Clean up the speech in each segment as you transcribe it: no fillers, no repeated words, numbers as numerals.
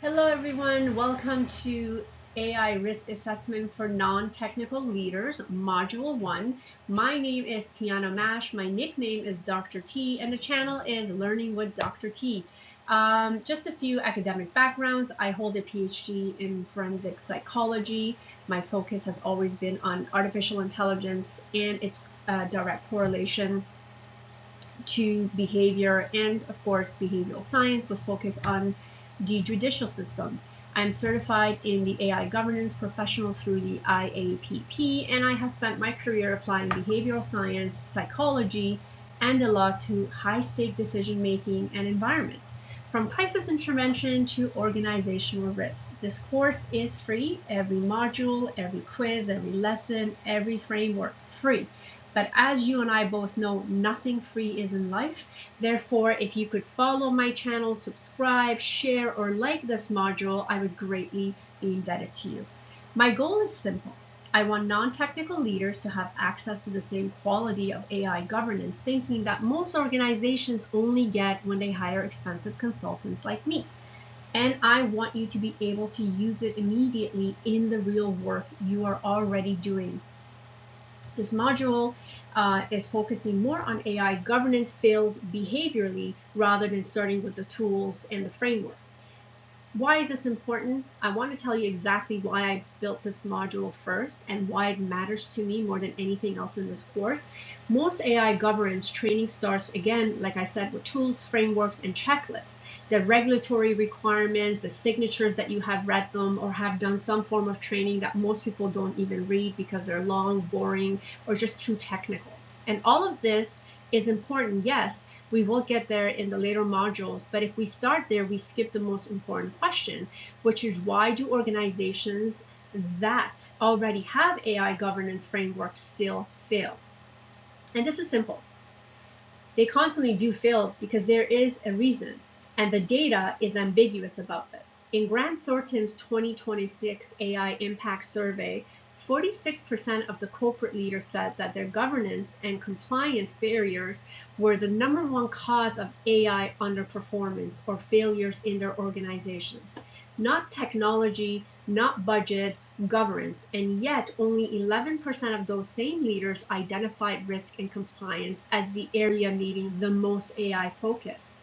Hello everyone, welcome to AI Risk Assessment for Non-Technical Leaders, Module 1. My name is Tiana Mash, my nickname is Dr. T, and the channel is Learning with Dr. T. Just a few academic backgrounds. I hold a PhD in forensic psychology. My focus has always been on artificial intelligence and its direct correlation to behavior and, of course, behavioral science with focus on the judicial system. I'm certified in the AI governance professional through the IAPP, and I have spent my career applying behavioral science, psychology, and the law to high-stake decision-making and environments, from crisis intervention to organizational risk. This course is free. Every module, every quiz, every lesson, every framework, free. But as you and I both know, nothing free is in life. Therefore, if you could follow my channel, subscribe, share, or like this module, I would greatly be indebted to you. My goal is simple. I want non-technical leaders to have access to the same quality of AI governance thinking that most organizations only get when they hire expensive consultants like me. And I want you to be able to use it immediately in the real work you are already doing. This module is focusing more on AI governance fails behaviorally rather than starting with the tools and the framework. Why is this important? I want to tell you exactly why I built this module first and why it matters to me more than anything else in this course. Most AI governance training starts, again, like I said, with tools, frameworks, and checklists. The regulatory requirements, the signatures that you have read them or have done some form of training that most people don't even read because they're long, boring, or just too technical. And all of this is important, yes. We will get there in the later modules, but if we start there, we skip the most important question, which is why do organizations that already have AI governance frameworks still fail? And this is simple. They constantly do fail because there is a reason, and the data is ambiguous about this. In Grant Thornton's 2026 AI Impact Survey, 46% of the corporate leaders said that their governance and compliance barriers were the #1 cause of AI underperformance or failures in their organizations. Not technology, not budget, governance, and yet only 11% of those same leaders identified risk and compliance as the area needing the most AI focus.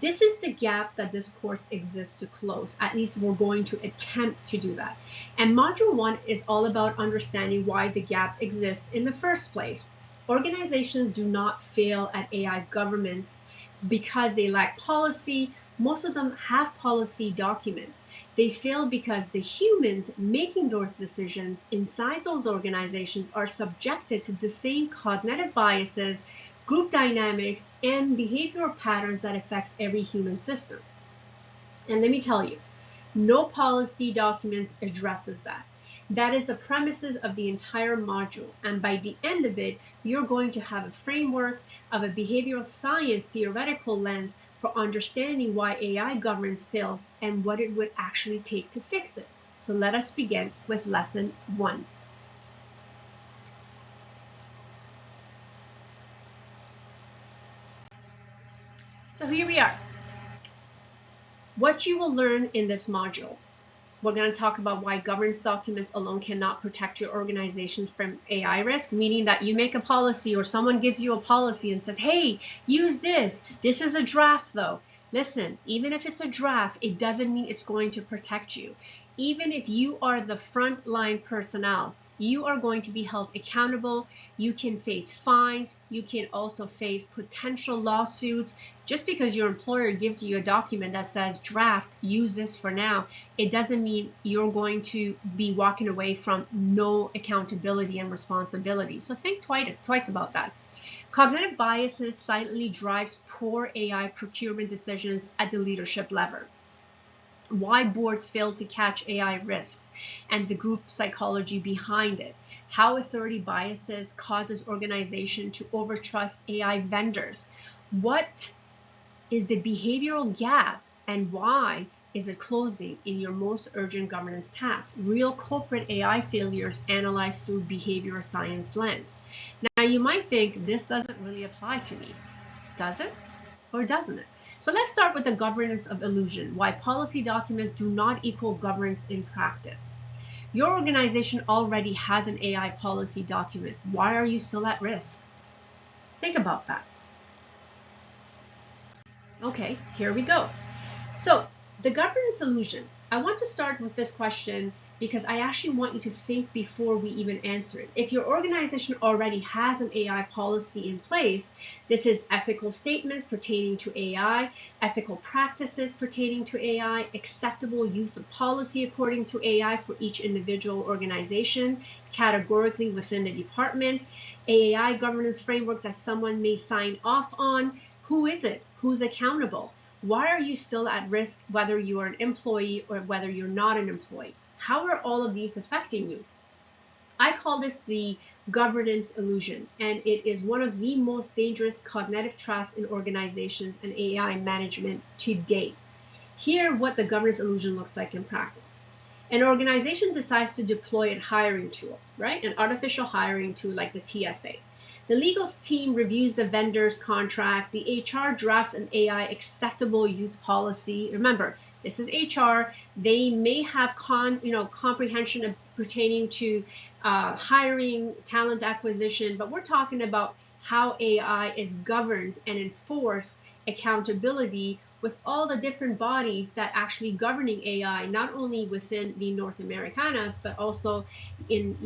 This is the gap that this course exists to close. At least we're going to attempt to do that. And Module 1 is all about understanding why the gap exists in the first place. Organizations do not fail at AI governance because they lack policy. Most of them have policy documents. They fail because the humans making those decisions inside those organizations are subjected to the same cognitive biases, group dynamics, and behavioral patterns that affects every human system. And let me tell you, no policy documents addresses that. That is the premises of the entire module. And by the end of it, you're going to have a framework of a behavioral science theoretical lens for understanding why AI governance fails and what it would actually take to fix it. So let us begin with lesson 1. So here we are. What you will learn in this module. We're going to talk about why governance documents alone cannot protect your organizations from AI risk, meaning that you make a policy or someone gives you a policy and says, hey, use this. This is a draft though. Listen, even if it's a draft, it doesn't mean it's going to protect you. Even if you are the frontline personnel, you are going to be held accountable. You can face fines. You can also face potential lawsuits. Just because your employer gives you a document that says draft, use this for now, it doesn't mean you're going to be walking away from no accountability and responsibility. So think twice about that. Cognitive biases silently drives poor AI procurement decisions at the leadership level. Why boards fail to catch AI risks and the group psychology behind it. How authority biases causes organization to overtrust AI vendors. What is the behavioral gap and why is it closing in your most urgent governance tasks? Real corporate AI failures analyzed through behavioral science lens. Now you might think this doesn't really apply to me. Does it? Or doesn't it? So let's start with the governance of illusion, why policy documents do not equal governance in practice. Your organization already has an AI policy document. Why are you still at risk? Think about that. Okay, here we go. So the governance illusion, I want to start with this question because I actually want you to think before we even answer it. If your organization already has an AI policy in place, this is ethical statements pertaining to AI, ethical practices pertaining to AI, acceptable use of policy according to AI for each individual organization, categorically within the department, AI governance framework that someone may sign off on. Who is it? Who's accountable? Why are you still at risk, whether you are an employee or whether you're not an employee? How are all of these affecting you? I call this the governance illusion, and it is one of the most dangerous cognitive traps in organizations and AI management to date. Here, what the governance illusion looks like in practice. An organization decides to deploy a hiring tool, right? An artificial hiring tool like the TSA. The legal team reviews the vendor's contract. The HR drafts an AI acceptable use policy. Remember, this is HR. They may have comprehension pertaining to hiring, talent acquisition, but we're talking about how AI is governed and enforced, accountability with all the different bodies that actually governing AI, not only within the North Americanas, but also in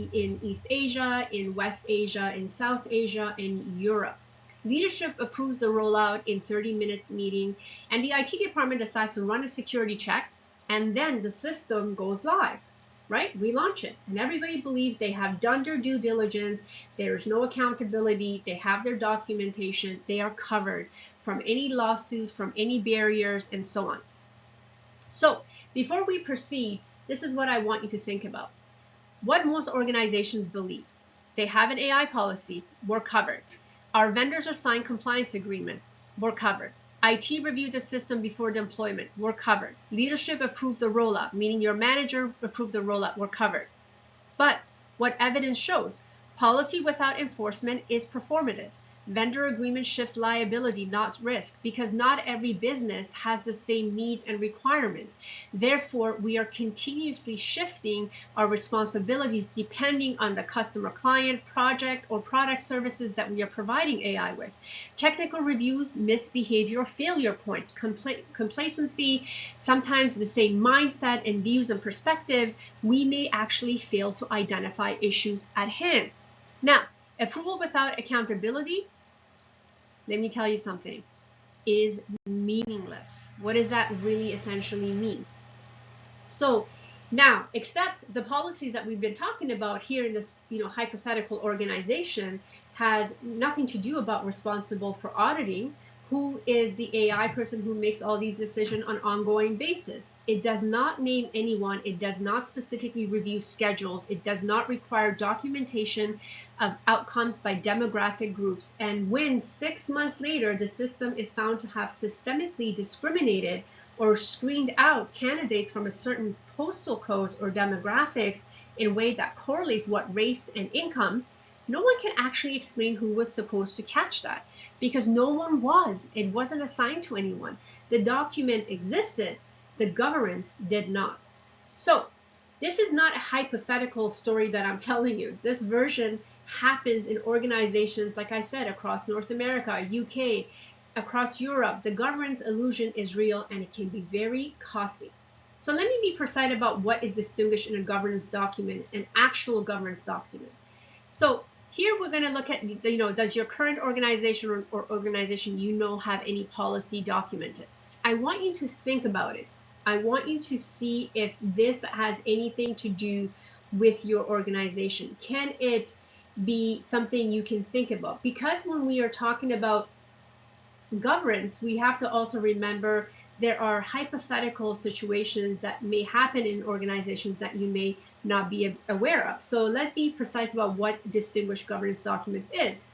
East Asia, in West Asia, in South Asia, and Europe. Leadership approves the rollout in 30-minute meeting, and the IT department decides to run a security check, and then the system goes live, right? We launch it, and everybody believes they have done their due diligence. There's no accountability. They have their documentation. They are covered from any lawsuit, from any barriers, and so on. So before we proceed, this is what I want you to think about. What most organizations believe. They have an AI policy. We're covered. Our vendors are signed compliance agreement. We're covered. IT reviewed the system before deployment. We're covered. Leadership approved the rollout, meaning your manager approved the rollout. We're covered. But what evidence shows? Policy without enforcement is performative. Vendor agreement shifts liability, not risk, because not every business has the same needs and requirements. Therefore, we are continuously shifting our responsibilities depending on the customer, client, project, or product services that we are providing AI with. Technical reviews miss behavior failure points, complacency, sometimes the same mindset and views and perspectives. We may actually fail to identify issues at hand. Now, approval without accountability, let me tell you something, is meaningless. What does that really essentially mean? So now, except the policies that we've been talking about here in this hypothetical organization has nothing to do about responsible for auditing. Who is the AI person who makes all these decisions on an ongoing basis? It does not name anyone. It does not specifically review schedules. It does not require documentation of outcomes by demographic groups. And when 6 months later, the system is found to have systemically discriminated or screened out candidates from a certain postal codes or demographics in a way that correlates what race and income, no one can actually explain who was supposed to catch that, because no one was. It wasn't assigned to anyone. The document existed, the governance did not. So this is not a hypothetical story that I'm telling you. This version happens in organizations, like I said, across North America, UK, across Europe. The governance illusion is real, and it can be very costly. So let me be precise about what is distinguished in a governance document, an actual governance document. So here we're going to look at, does your current organization or organization have any policy documented? I want you to think about it. I want you to see if this has anything to do with your organization. Can it be something you can think about? Because when we are talking about governance, we have to also remember there are hypothetical situations that may happen in organizations that you may not be aware of. So let's be precise about what distinguished governance documents is.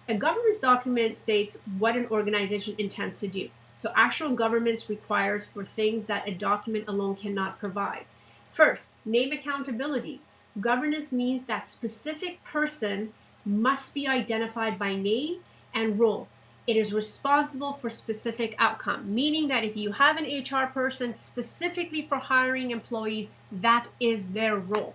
A governance document states what an organization intends to do. So actual governance requires for things that a document alone cannot provide. First, name accountability. Governance means that specific person must be identified by name and role. It is responsible for specific outcome, meaning that if you have an HR person specifically for hiring employees, that is their role.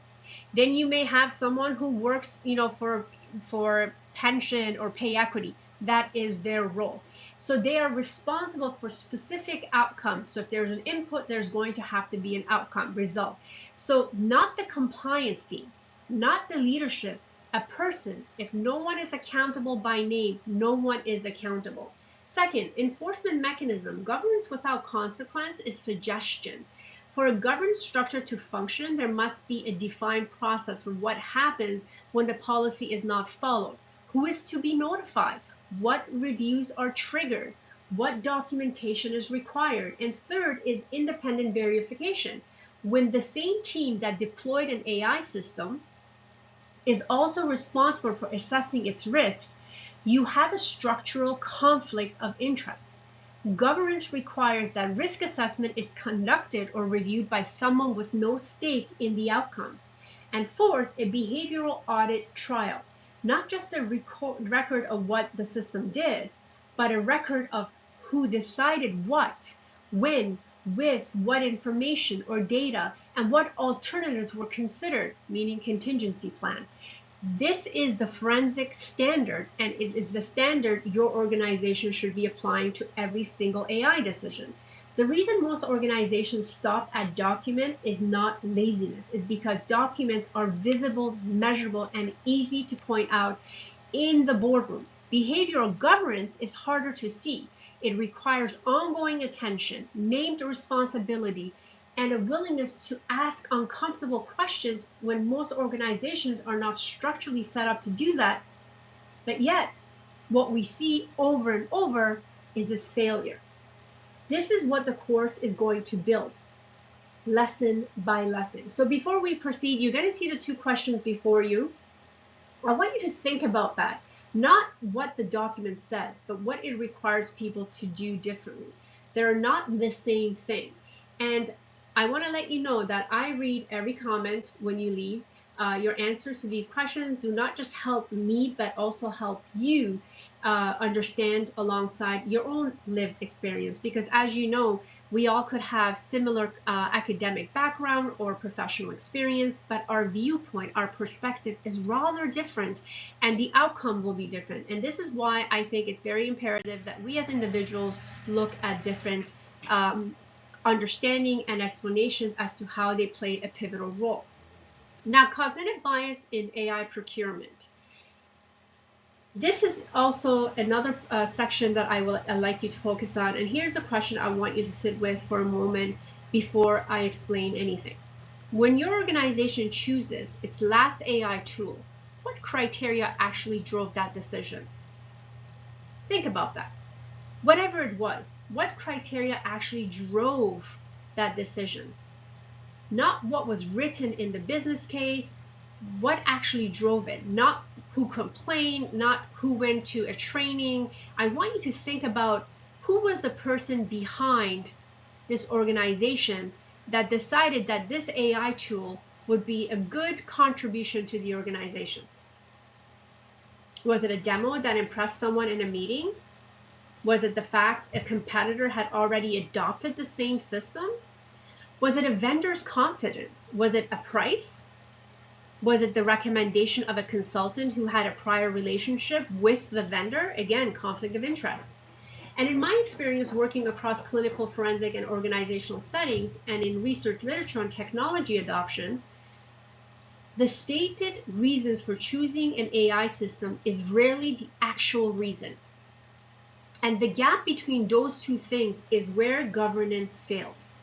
Then you may have someone who works, for pension or pay equity. That is their role. So they are responsible for specific outcomes. So if there's an input, there's going to have to be an outcome, result. So not the compliance team, not the leadership, a person. If no one is accountable by name, no one is accountable. Second, enforcement mechanism. Governance without consequence is suggestion. For a governance structure to function, there must be a defined process for what happens when the policy is not followed. Who is to be notified? What reviews are triggered? What documentation is required? And third is independent verification. When the same team that deployed an AI system is also responsible for assessing its risk, you have a structural conflict of interest. Governance requires that risk assessment is conducted or reviewed by someone with no stake in the outcome. And fourth, a behavioral audit trial. Not just a record of what the system did, but a record of who decided what, when, with what information or data, and what alternatives were considered, meaning contingency plan. This is the forensic standard, and it is the standard your organization should be applying to every single AI decision. The reason most organizations stop at document is not laziness, is because documents are visible, measurable, and easy to point out in the boardroom. Behavioral governance is harder to see. It requires ongoing attention, named responsibility, and a willingness to ask uncomfortable questions when most organizations are not structurally set up to do that. But yet, what we see over and over is this failure. This is what the course is going to build, lesson by lesson. So before we proceed, you're going to see the two questions before you. I want you to think about that. Not what the document says, but what it requires people to do differently. They're not the same thing. And I want to let you know that I read every comment when you leave. Your answers to these questions do not just help me, but also help you understand alongside your own lived experience. Because as you know, we all could have similar academic background or professional experience, but our viewpoint, our perspective is rather different, and the outcome will be different. And this is why I think it's very imperative that we as individuals look at different understanding and explanations as to how they play a pivotal role. Now, cognitive bias in AI procurement. This is also another section that I'd like you to focus on. And here's a question I want you to sit with for a moment before I explain anything. When your organization chooses its last AI tool, what criteria actually drove that decision? Think about that. Whatever it was, what criteria actually drove that decision? Not what was written in the business case, what actually drove it, not who complained, not who went to a training. I want you to think about who was the person behind this organization that decided that this AI tool would be a good contribution to the organization. Was it a demo that impressed someone in a meeting? Was it the fact a competitor had already adopted the same system? Was it a vendor's confidence? Was it a price? Was it the recommendation of a consultant who had a prior relationship with the vendor? Again, conflict of interest. And in my experience working across clinical, forensic, and organizational settings, and in research literature on technology adoption, the stated reasons for choosing an AI system is rarely the actual reason. And the gap between those two things is where governance fails.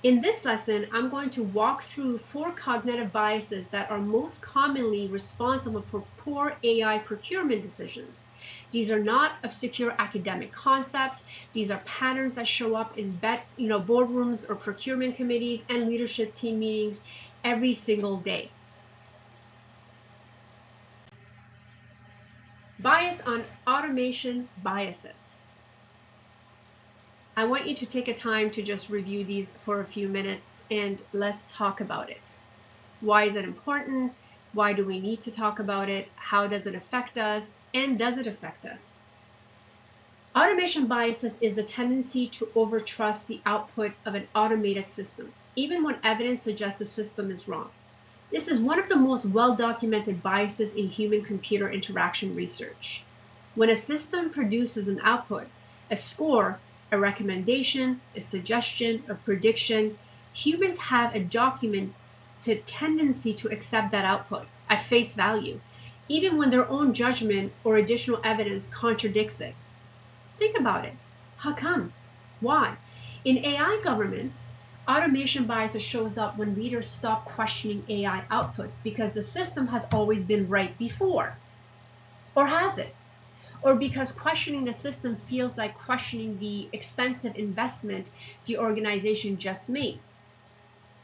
In this lesson, I'm going to walk through 4 cognitive biases that are most commonly responsible for poor AI procurement decisions. These are not obscure academic concepts. These are patterns that show up in boardrooms or procurement committees and leadership team meetings every single day. Bias on automation biases. I want you to take a time to just review these for a few minutes and let's talk about it. Why is it important? Why do we need to talk about it? How does it affect us? And does it affect us? Automation biases is a tendency to overtrust the output of an automated system, even when evidence suggests the system is wrong. This is one of the most well-documented biases in human-computer interaction research. When a system produces an output, a score, a recommendation, a suggestion, a prediction, humans have a documented tendency to accept that output at face value, even when their own judgment or additional evidence contradicts it. Think about it. How come? Why? In AI governments, automation bias shows up when leaders stop questioning AI outputs because the system has always been right before. Or has it? Or because questioning the system feels like questioning the expensive investment the organization just made.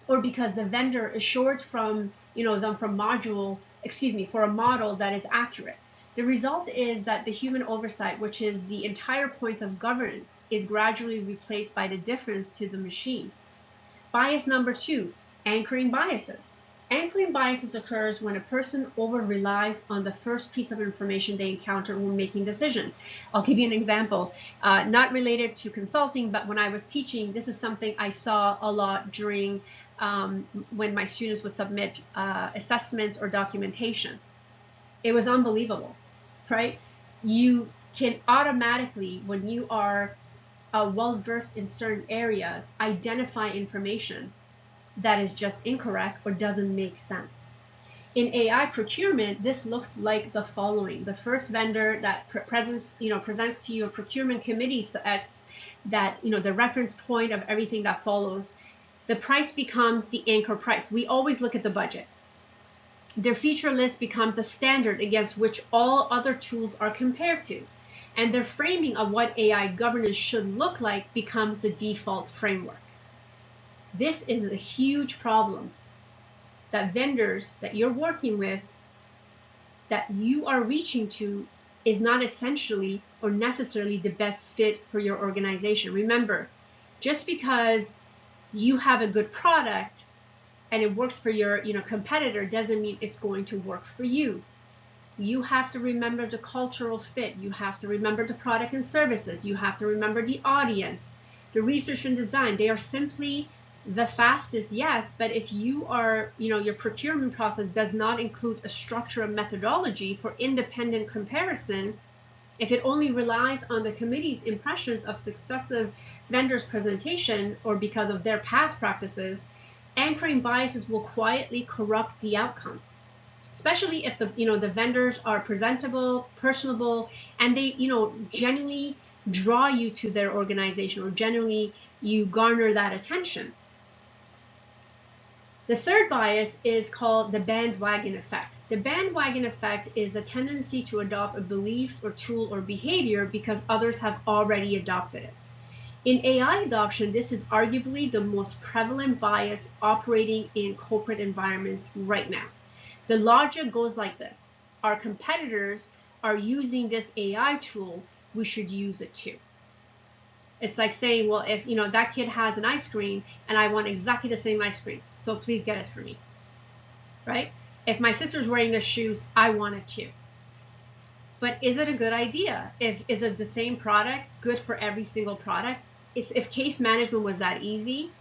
Or because the vendor assured from, them from for a model that is accurate. The result is that the human oversight, which is the entire point of governance, is gradually replaced by the difference to the machine. Bias number 2, anchoring biases. Anchoring biases occurs when a person over-relies on the first piece of information they encounter when making a decision. I'll give you an example, not related to consulting, but when I was teaching, this is something I saw a lot during when my students would submit assessments or documentation. It was unbelievable, right? You can automatically, when you are well-versed in certain areas, identify information that is just incorrect or doesn't make sense. In AI procurement, this looks like the following. The first vendor that presents to you a procurement committee that the reference point of everything that follows. The price becomes the anchor price. We always look at the budget. Their feature list becomes a standard against which all other tools are compared to. And their framing of what AI governance should look like becomes the default framework. This is a huge problem that vendors that you're working with, that you are reaching to, is not essentially or necessarily the best fit for your organization. Remember, just because you have a good product and it works for your competitor doesn't mean it's going to work for you. You have to remember the cultural fit. You have to remember the product and services. You have to remember the audience, the research and design. They are simply the fastest, yes, but if you are, your procurement process does not include a structure and methodology for independent comparison, if it only relies on the committee's impressions of successive vendors' presentation or because of their past practices, anchoring biases will quietly corrupt the outcome. Especially if the vendors are presentable, personable, and they genuinely draw you to their organization, or generally you garner that attention. The third bias is called the bandwagon effect. The bandwagon effect is a tendency to adopt a belief or tool or behavior because others have already adopted it. In AI adoption, this is arguably the most prevalent bias operating in corporate environments right now. The logic goes like this: our competitors are using this AI tool, we should use it too. It's like saying, well, if that kid has an ice cream and I want exactly the same ice cream, so please get it for me, right? If my sister's wearing the shoes, I want it too. But is it a good idea? Is it the same products, good for every single product? If case management was that easy,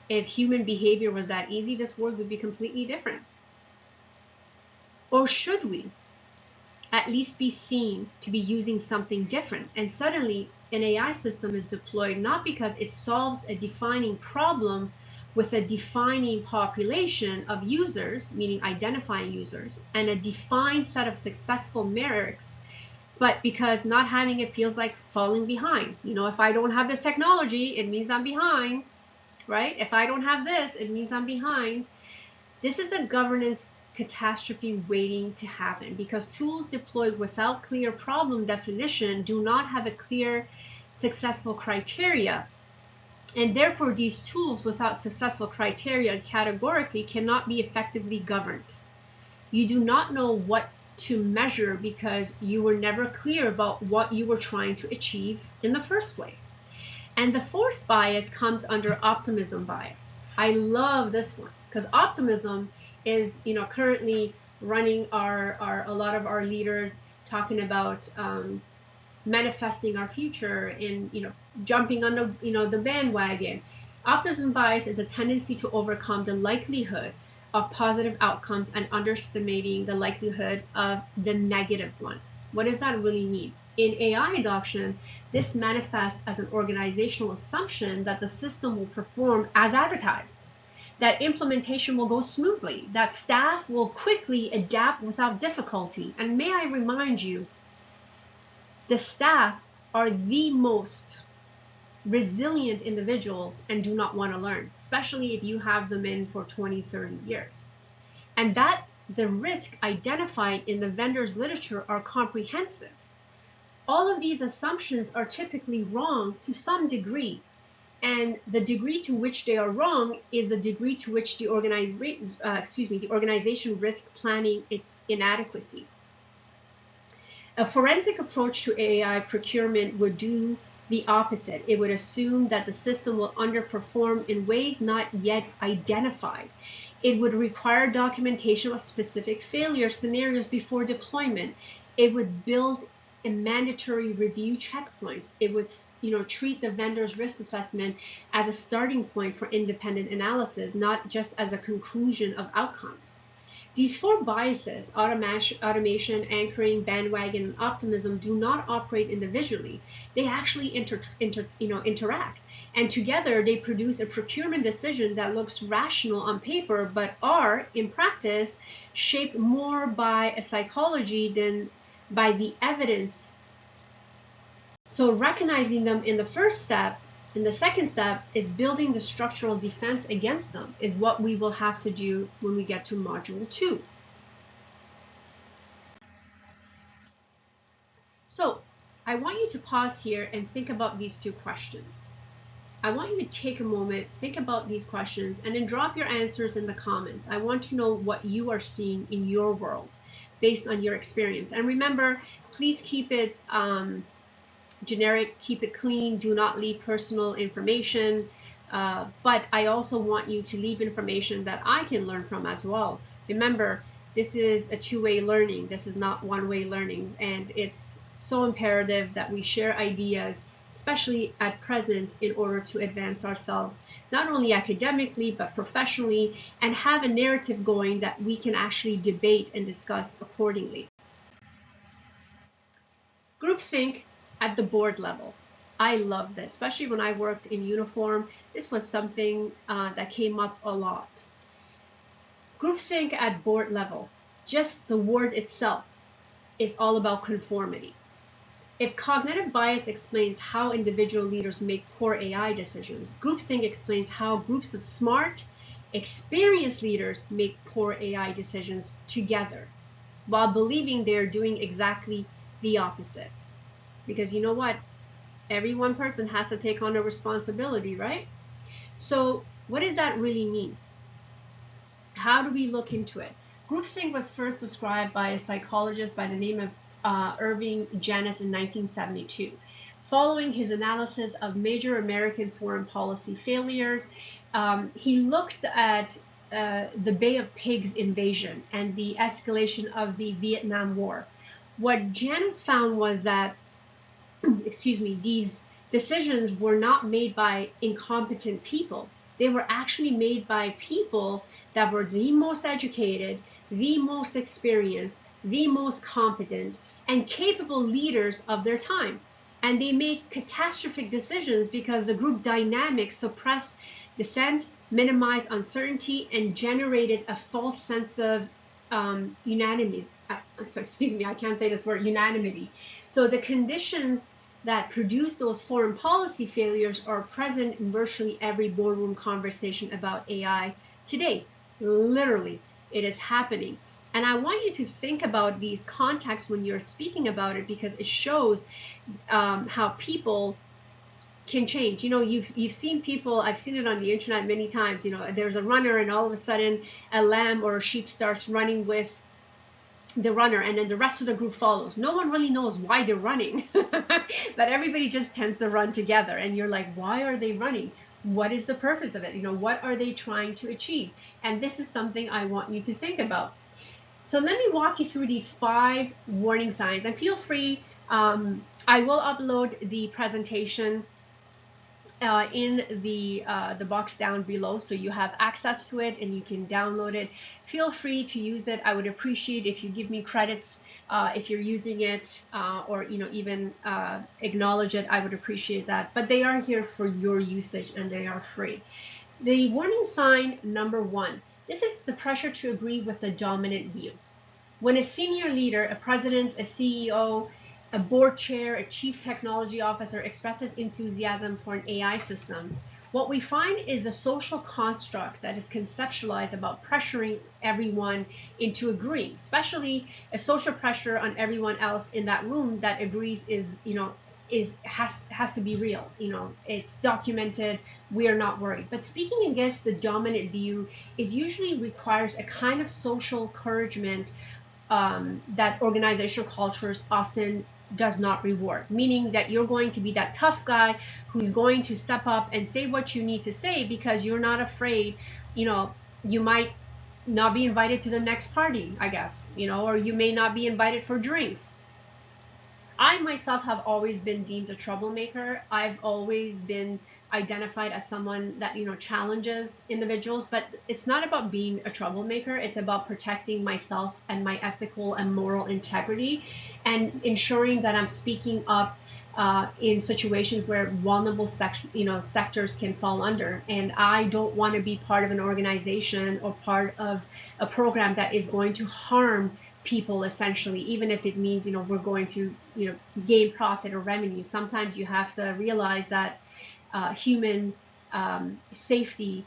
if human behavior was that easy, this world would be completely different. Or should we at least be seen to be using something different? And suddenly an AI system is deployed not because it solves a defining problem with a defining population of users, meaning identifying users, and a defined set of successful metrics, but because not having it feels like falling behind. If I don't have this technology, it means I'm behind, right? If I don't have this, it means I'm behind. This is a governance catastrophe waiting to happen because tools deployed without clear problem definition do not have a clear successful criteria, and therefore these tools without successful criteria categorically cannot be effectively governed. You do not know what to measure because you were never clear about what you were trying to achieve in the first place. And the fourth bias comes under optimism bias. I love this one because optimism is currently running a lot of our leaders talking about manifesting our future and, jumping on the bandwagon. Optimism bias is a tendency to overcome the likelihood of positive outcomes and underestimating the likelihood of the negative ones. What does that really mean? In AI adoption, this manifests as an organizational assumption that the system will perform as advertised, that implementation will go smoothly, that staff will quickly adapt without difficulty. And may I remind you, the staff are the most resilient individuals and do not want to learn, especially if you have them in for 20, 30 years. And that the risk identified in the vendor's literature are comprehensive. All of these assumptions are typically wrong to some degree, and the degree to which they are wrong is the degree to which the organization risk planning its inadequacy. A forensic approach to AI procurement would do the opposite. It would assume that the system will underperform in ways not yet identified. It would require documentation of specific failure scenarios before deployment. It would build a mandatory review checkpoints. It would, treat the vendor's risk assessment as a starting point for independent analysis, not just as a conclusion of outcomes. These four biases, automation, anchoring, bandwagon, and optimism, do not operate individually. They actually interact. And together they produce a procurement decision that looks rational on paper, but are, in practice, shaped more by a psychology than by the evidence. So recognizing them in the first step, and the second step is building the structural defense against them, is what we will have to do when we get to module 2. So I want you to pause here and think about these two questions. I want you to take a moment, think about these questions, and then drop your answers in the comments. I want to know what you are seeing in your world based on your experience. And remember, please keep it generic, keep it clean, do not leave personal information, but I also want you to leave information that I can learn from as well. Remember, this is a two-way learning. This is not one-way learning, and it's so imperative that we share ideas, especially at present, in order to advance ourselves, not only academically, but professionally, and have a narrative going that we can actually debate and discuss accordingly. Groupthink at the board level. I love this, especially when I worked in uniform. This was something that came up a lot. Groupthink at board level, just the word itself is all about conformity. If cognitive bias explains how individual leaders make poor AI decisions, groupthink explains how groups of smart, experienced leaders make poor AI decisions together, while believing they're doing exactly the opposite. Because you know what? Every one person has to take on a responsibility, right? So what does that really mean? How do we look into it? Groupthink was first described by a psychologist by the name of Irving Janis in 1972. Following his analysis of major American foreign policy failures, he looked at the Bay of Pigs invasion and the escalation of the Vietnam War. What Janis found was that these decisions were not made by incompetent people. They were actually made by people that were the most educated, the most experienced, the most competent, and capable leaders of their time. And they made catastrophic decisions because the group dynamics suppressed dissent, minimized uncertainty, and generated a false sense of unanimity. I can't say this word, unanimity. So the conditions that produce those foreign policy failures are present in virtually every boardroom conversation about AI today. Literally, it is happening. And I want you to think about these contexts when you're speaking about it, because it shows how people can change. You've seen people, I've seen it on the internet many times, there's a runner and all of a sudden a lamb or a sheep starts running with the runner, and then the rest of the group follows. No one really knows why they're running, but everybody just tends to run together. And you're like, why are they running? What is the purpose of it? What are they trying to achieve? And this is something I want you to think about. So let me walk you through these 5 warning signs, and feel free I will upload the presentation in the box down below, so you have access to it and you can download it. Feel free to use it. I would appreciate if you give me credits if you're using it, or even acknowledge it. I would appreciate that. But they are here for your usage and they are free. The warning sign number 1. This is the pressure to agree with the dominant view. When a senior leader, a president, a CEO, a board chair, a chief technology officer expresses enthusiasm for an AI system, what we find is a social construct that is conceptualized about pressuring everyone into agreeing, especially a social pressure on everyone else in that room that agrees has to be real. It's documented. We are not worried. But speaking against the dominant view usually requires a kind of social encouragement that organizational cultures often does not reward, meaning that you're going to be that tough guy who's going to step up and say what you need to say because you're not afraid. You might not be invited to the next party, I guess, or you may not be invited for drinks. I myself have always been deemed a troublemaker. I've always been identified as someone that challenges individuals, but it's not about being a troublemaker. It's about protecting myself and my ethical and moral integrity, and ensuring that I'm speaking up in situations where vulnerable sectors can fall under. And I don't want to be part of an organization or part of a program that is going to harm people, essentially, even if it means we're going to gain profit or revenue. Sometimes you have to realize that human safety,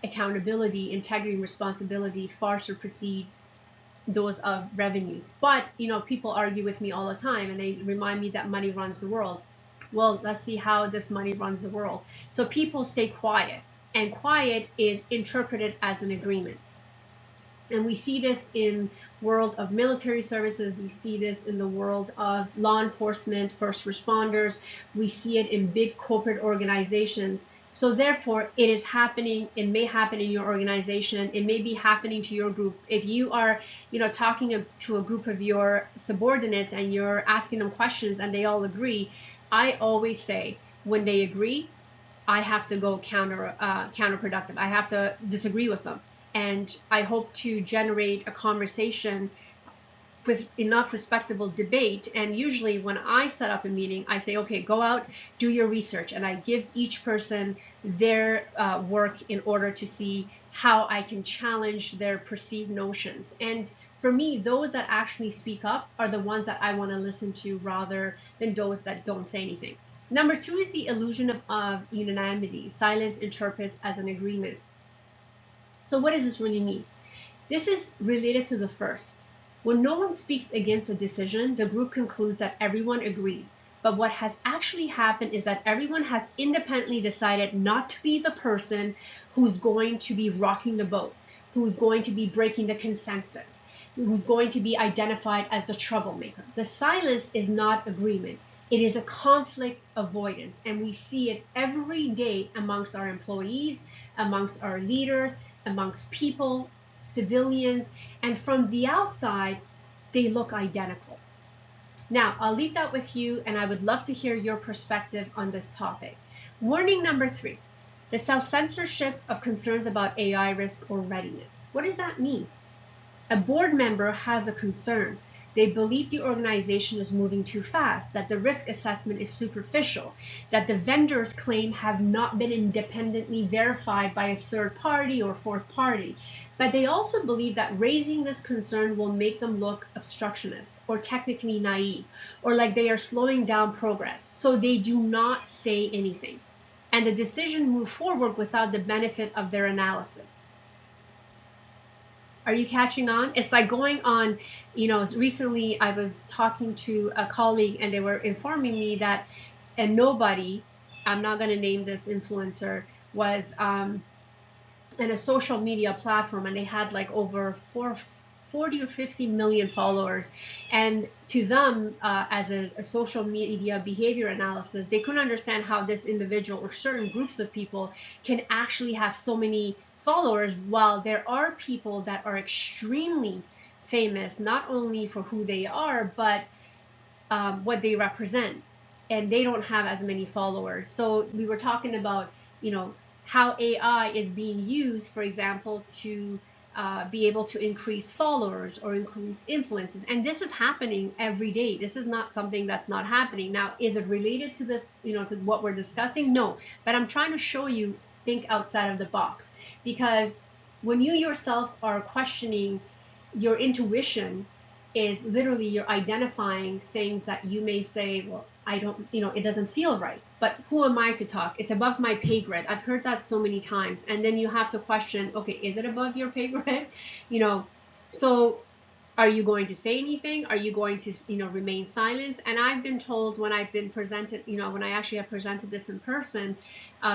accountability, integrity, and responsibility far supersedes those of revenues. But people argue with me all the time and they remind me that money runs the world. Well, let's see how this money runs the world. So people stay quiet, and quiet is interpreted as an agreement. And we see this in world of military services. We see this in the world of law enforcement, first responders. We see it in big corporate organizations. So therefore, it is happening. It may happen in your organization. It may be happening to your group. If you are, talking to a group of your subordinates and you're asking them questions and they all agree, I always say, when they agree, I have to go counterproductive. I have to disagree with them. And I hope to generate a conversation with enough respectable debate. And usually when I set up a meeting, I say, okay, go out, do your research. And I give each person their work in order to see how I can challenge their perceived notions. And for me, those that actually speak up are the ones that I want to listen to rather than those that don't say anything. Number 2 is the illusion of unanimity. Silence interprets as an agreement. So what does this really mean? This is related to the first. When no one speaks against a decision, the group concludes that everyone agrees. But what has actually happened is that everyone has independently decided not to be the person who's going to be rocking the boat, who's going to be breaking the consensus, who's going to be identified as the troublemaker. The silence is not agreement. It is a conflict avoidance. And we see it every day amongst our employees, amongst our leaders, amongst people, civilians, and from the outside, they look identical. Now, I'll leave that with you, and I would love to hear your perspective on this topic. Warning number 3, the self-censorship of concerns about AI risk or readiness. What does that mean? A board member has a concern. They believe the organization is moving too fast, that the risk assessment is superficial, that the vendors claim have not been independently verified by a third party or fourth party. But they also believe that raising this concern will make them look obstructionist or technically naive, or like they are slowing down progress. So they do not say anything. And the decision moves forward without the benefit of their analysis. Are you catching on? It's like going on, recently I was talking to a colleague and they were informing me that a nobody, I'm not going to name this influencer, was in a social media platform and they had like over 40 or 50 million followers. And to them, as a social media behavior analysis, they couldn't understand how this individual or certain groups of people can actually have so many followers, while there are people that are extremely famous, not only for who they are, but what they represent, and they don't have as many followers. So we were talking about, how AI is being used, for example, to be able to increase followers or increase influences. And this is happening every day. This is not something that's not happening. Now, is it related to this, to what we're discussing? No, but I'm trying to show you, think outside of the box, because when you yourself are questioning your intuition, is literally you're identifying things that you may say, well, I don't, it doesn't feel right. But who am I to talk? It's above my pay grade. I've heard that so many times. And then you have to question, okay, is it above your pay grade? So are you going to say anything? Are you going to, remain silent? And I've been told when I've been presented, when I actually have presented this in person,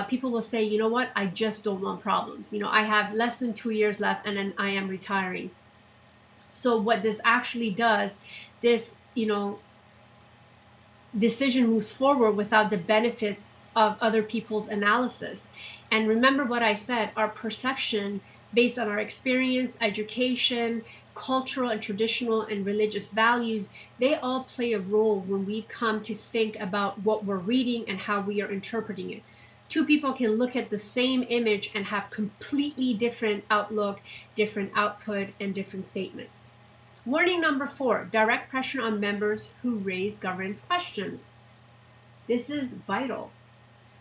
people will say, you know what, I just don't want problems. I have less than 2 years left and then I am retiring. So what this actually does, this, decision moves forward without the benefits of other people's analysis. And remember what I said, our perception based on our experience, education, cultural and traditional and religious values, they all play a role when we come to think about what we're reading and how we are interpreting it. Two people can look at the same image and have completely different outlook, different output, and different statements. Warning number 4, direct pressure on members who raise governance questions. This is vital.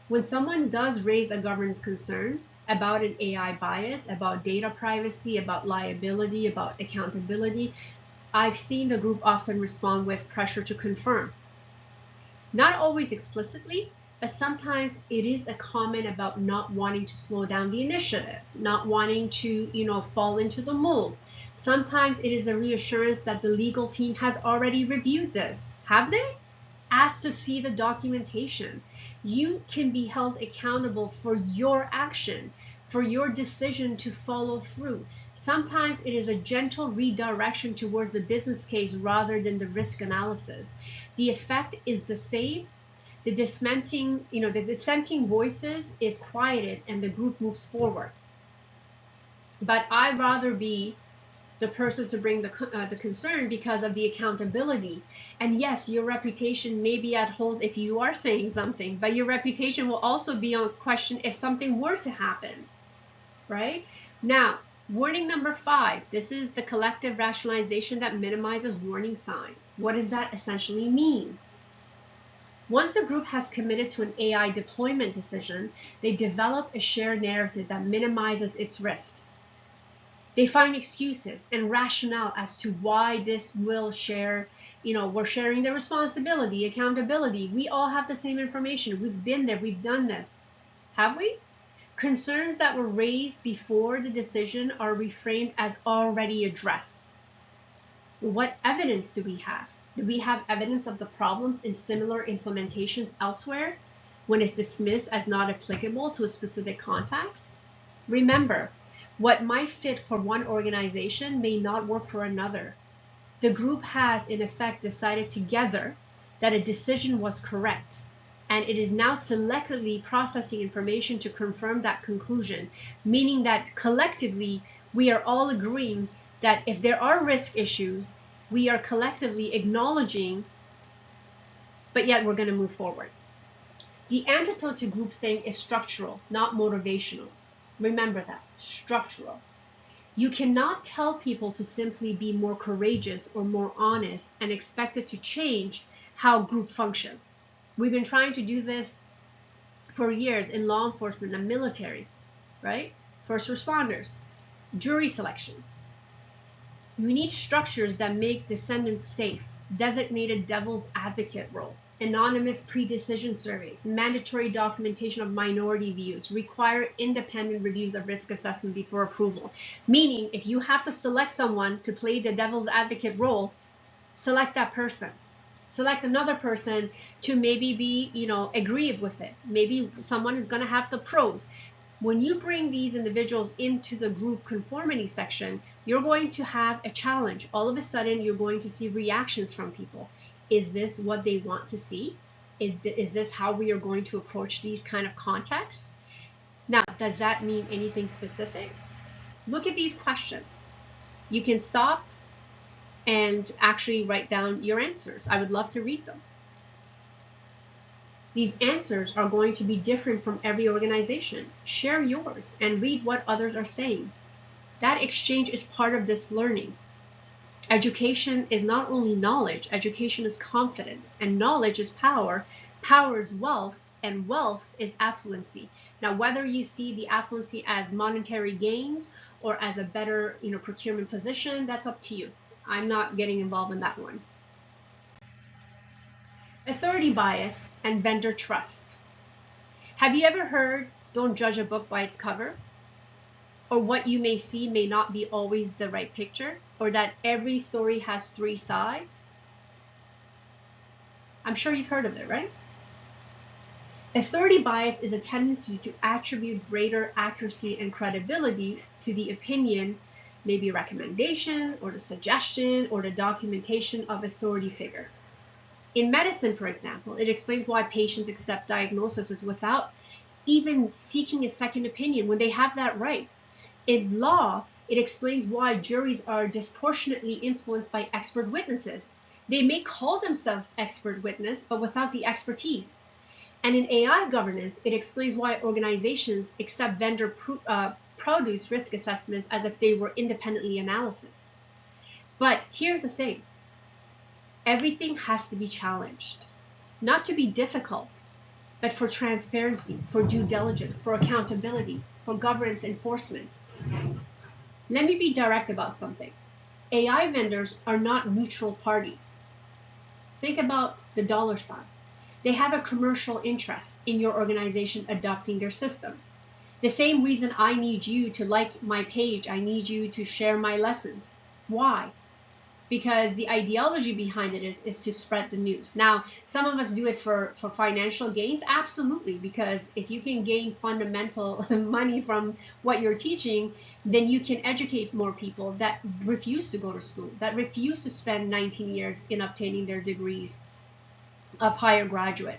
When someone does raise a governance concern about an AI bias, about data privacy, about liability, about accountability, I've seen the group often respond with pressure to confirm. Not always explicitly, but sometimes it is a comment about not wanting to slow down the initiative, not wanting to, fall into the mold. Sometimes it is a reassurance that the legal team has already reviewed this. Have they? Ask to see the documentation. You can be held accountable for your action, for your decision to follow through. Sometimes it is a gentle redirection towards the business case rather than the risk analysis. The effect is the same. The dissenting voices is quieted and the group moves forward. But I'd rather be the person to bring the concern because of the accountability. And yes, your reputation may be at hold if you are saying something, but your reputation will also be on question if something were to happen, right? Now, warning number 5, this is the collective rationalization that minimizes warning signs. What does that essentially mean? Once a group has committed to an AI deployment decision, they develop a shared narrative that minimizes its risks. They find excuses and rationale as to why this will share, we're sharing the responsibility, accountability. We all have the same information. We've been there, we've done this. Have we? Concerns that were raised before the decision are reframed as already addressed. What evidence do we have? Do we have evidence of the problems in similar implementations elsewhere when it's dismissed as not applicable to a specific context? Remember, what might fit for one organization may not work for another. The group has, in effect, decided together that a decision was correct, and it is now selectively processing information to confirm that conclusion, meaning that collectively we are all agreeing that if there are risk issues, we are collectively acknowledging, but yet we're going to move forward. The antidote to groupthink is structural, not motivational. Remember that, structural. You cannot tell people to simply be more courageous or more honest and expect it to change how group functions. We've been trying to do this for years in law enforcement and military, right? First responders, jury selections. We need structures that make descendants safe, designated devil's advocate role, anonymous pre-decision surveys, mandatory documentation of minority views, require independent reviews of risk assessment before approval. Meaning, if you have to select someone to play the devil's advocate role, select that person. Select another person to maybe be, agree with it. Maybe someone is going to have the pros. When you bring these individuals into the group conformity section, you're going to have a challenge. All of a sudden, you're going to see reactions from people. Is this what they want to see? Is this how we are going to approach these kind of contexts? Now, does that mean anything specific? Look at these questions. You can stop, and actually write down your answers. I would love to read them. These answers are going to be different from every organization. Share yours and read what others are saying. That exchange is part of this learning. Education is not only knowledge, education is confidence, and knowledge is power. Power is wealth, and wealth is affluency. Now, whether you see the affluency as monetary gains or as a better, procurement position, that's up to you. I'm not getting involved in that one. Authority bias and vendor trust. Have you ever heard, don't judge a book by its cover? Or what you may see may not be always the right picture? Or that every story has three sides? I'm sure you've heard of it, right? Authority bias is a tendency to attribute greater accuracy and credibility to the opinion, maybe a recommendation, or the suggestion, or the documentation of authority figure. In medicine, for example, it explains why patients accept diagnoses without even seeking a second opinion when they have that right. In law, it explains why juries are disproportionately influenced by expert witnesses. They may call themselves expert witness, but without the expertise. And in AI governance, it explains why organizations accept vendor produce risk assessments as if they were independently analysis. But here's the thing. Everything has to be challenged, not to be difficult, but for transparency, for due diligence, for accountability, for governance enforcement. Let me be direct about something. AI vendors are not neutral parties. Think about the dollar sign. They have a commercial interest in your organization adopting their system. The same reason I need you to like my page, I need you to share my lessons. Why? Because the ideology behind it is to spread the news. Now, some of us do it for financial gains, absolutely, because if you can gain fundamental money from what you're teaching, then you can educate more people that refuse to go to school, that refuse to spend 19 years in obtaining their degrees of higher graduate.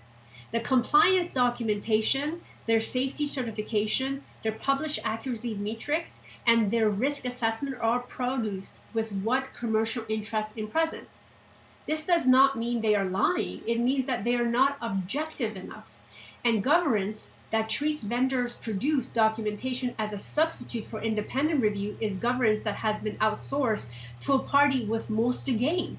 The compliance documentation, their safety certification, their published accuracy metrics, and their risk assessment are produced with what commercial interest in present. This does not mean they are lying. It means that they are not objective enough. And governance that treats vendors' produced documentation as a substitute for independent review is governance that has been outsourced to a party with most to gain.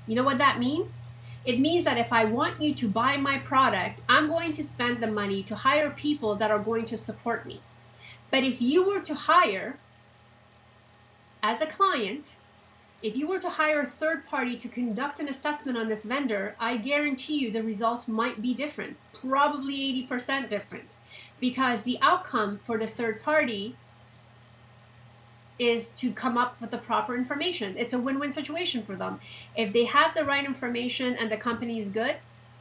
You know what that means? It means that if I want you to buy my product, I'm going to spend the money to hire people that are going to support me. But if you were to hire, as a client, if you were to hire a third party to conduct an assessment on this vendor, I guarantee you the results might be different, probably 80% different, because the outcome for the third party is to come up with the proper information. It's a win-win situation for them. If they have the right information and the company is good,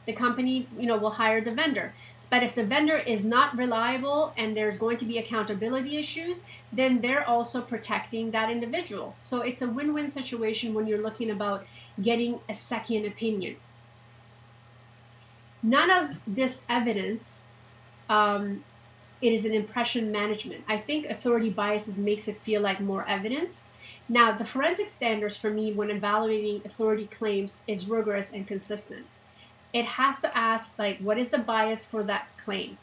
the company, will hire the vendor. But if the vendor is not reliable and there's going to be accountability issues, then they're also protecting that individual. So it's a win-win situation when you're looking about getting a second opinion. None of this evidence, it is an impression management. I think authority biases makes it feel like more evidence. Now, the forensic standards for me when evaluating authority claims is rigorous and consistent. It has to ask, what is the bias for that claim?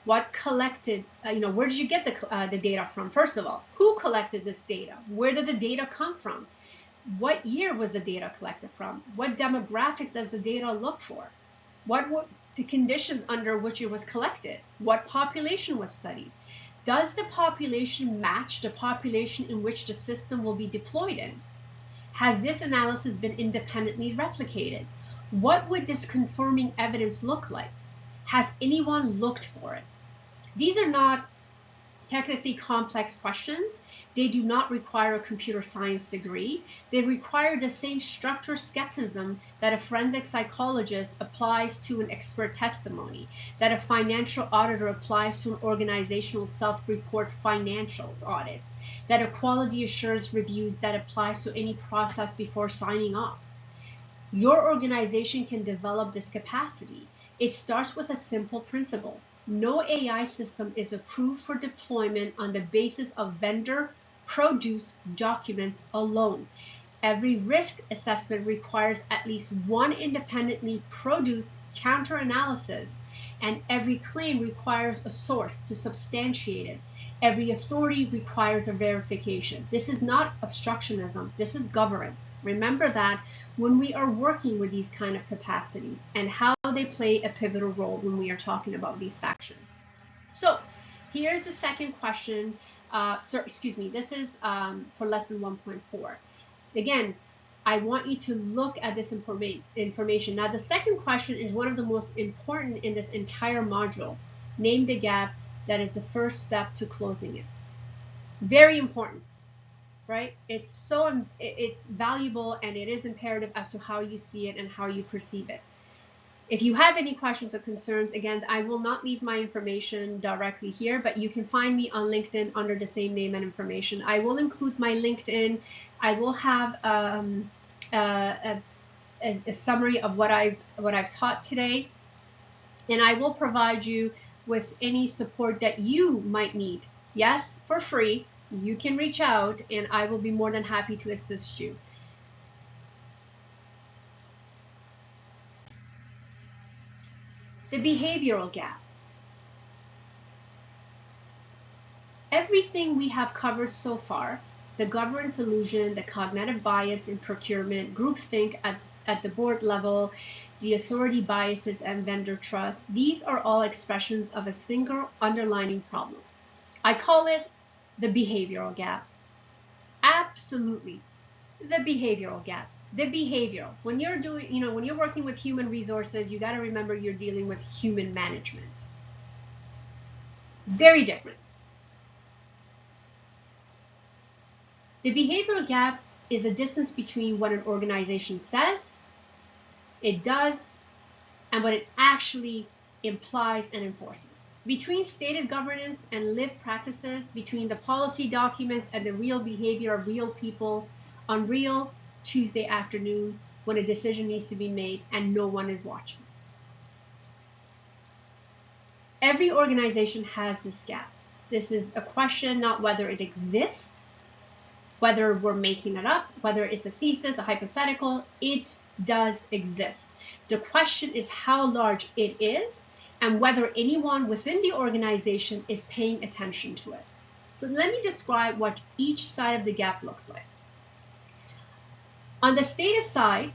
What collected, where did you get the data from? First of all, who collected this data? Where did the data come from? What year was the data collected from? What demographics does the data look for? What were the conditions under which it was collected? What population was studied? Does the population match the population in which the system will be deployed in? Has this analysis been independently replicated? What would this confirming evidence look like? Has anyone looked for it? These are not technically complex questions. They do not require a computer science degree. They require the same structured skepticism that a forensic psychologist applies to an expert testimony, that a financial auditor applies to an organizational self-report financials audits, that a quality assurance reviews that applies to any process before signing off. Your organization can develop this capacity. It starts with a simple principle. No AI system is approved for deployment on the basis of vendor-produced documents alone. Every risk assessment requires at least one independently produced counter-analysis, and every claim requires a source to substantiate it. Every authority requires a verification. This is not obstructionism, this is governance. Remember that when we are working with these kind of capacities and how they play a pivotal role when we are talking about these factions. So here's the second question. This is for lesson 1.4. Again, I want you to look at this information. Now, the second question is one of the most important in this entire module. Name the gap that is the first step to closing it. Very important, right? It's valuable, and it is imperative as to how you see it and how you perceive it. If you have any questions or concerns, again, I will not leave my information directly here, but you can find me on LinkedIn under the same name and information. I will include my LinkedIn. I will have a summary of what I've taught today, and I will provide you with any support that you might need. Yes, for free. You can reach out, and I will be more than happy to assist you. The behavioral gap. Everything we have covered so far, the governance illusion, the cognitive bias in procurement, groupthink at the board level, the authority biases and vendor trust, these are all expressions of a single underlying problem. I call it the behavioral gap. Absolutely, the behavioral gap. The behavioral. When you're doing, when you're working with human resources, you got to remember you're dealing with human management. Very different. The behavioral gap is a distance between what an organization says, it does, and what it actually implies and enforces. Between stated governance and lived practices, between the policy documents and the real behavior of real people on real Tuesday afternoon when a decision needs to be made and no one is watching. Every organization has this gap. This is a question not whether it exists, whether we're making it up, whether it's a thesis, a hypothetical, it does exist. The question is how large it is and whether anyone within the organization is paying attention to it. So let me describe what each side of the gap looks like. On the stated side,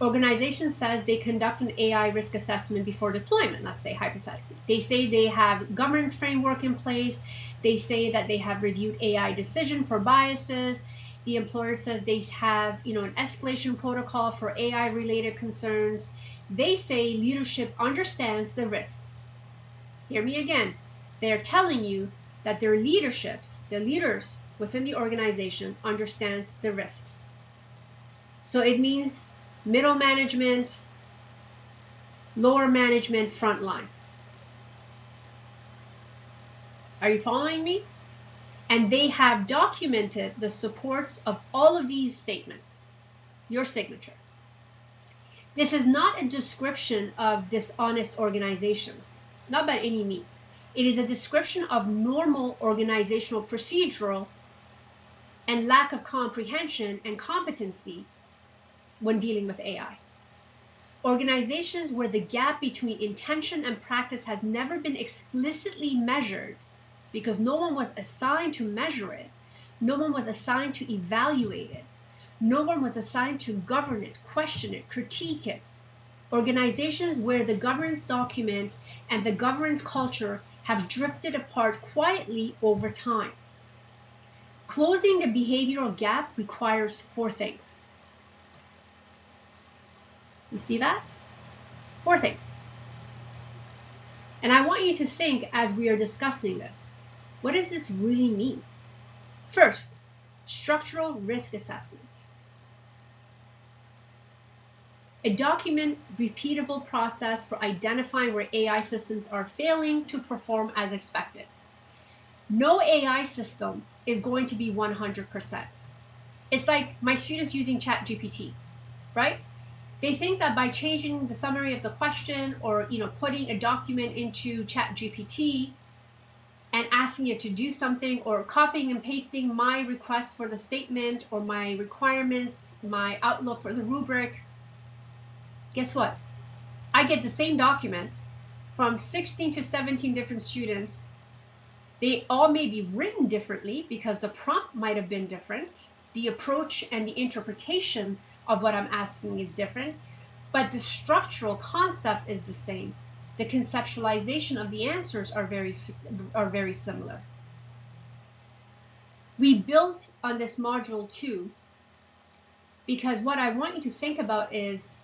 organization says they conduct an AI risk assessment before deployment, let's say hypothetically. They say they have governance framework in place. They say that they have reviewed AI decision for biases. The employer says they have, an escalation protocol for AI related concerns. They say leadership understands the risks. Hear me again. They're telling you that their leaders within the organization understands the risks. So it means middle management, lower management, front line. Are you following me? And they have documented the supports of all of these statements, your signature. This is not a description of dishonest organizations, not by any means. It is a description of normal organizational procedural and lack of comprehension and competency when dealing with AI. Organizations where the gap between intention and practice has never been explicitly measured because no one was assigned to measure it, no one was assigned to evaluate it, no one was assigned to govern it, question it, critique it. Organizations where the governance document and the governance culture have drifted apart quietly over time. Closing the behavioral gap requires 4 things. You see that? 4 things. And I want you to think as we are discussing this, what does this really mean? First, structural risk assessment. A document repeatable process for identifying where AI systems are failing to perform as expected. No AI system is going to be 100%. It's like my students using ChatGPT, right? They think that by changing the summary of the question or putting a document into ChatGPT and asking it to do something or copying and pasting my request for the statement or my requirements, my outlook for the rubric, guess what? I get the same documents from 16 to 17 different students. They all may be written differently because the prompt might have been different. The approach and the interpretation of what I'm asking is different, but the structural concept is the same. The conceptualization of the answers are very similar. We built on this module 2 because what I want you to think about is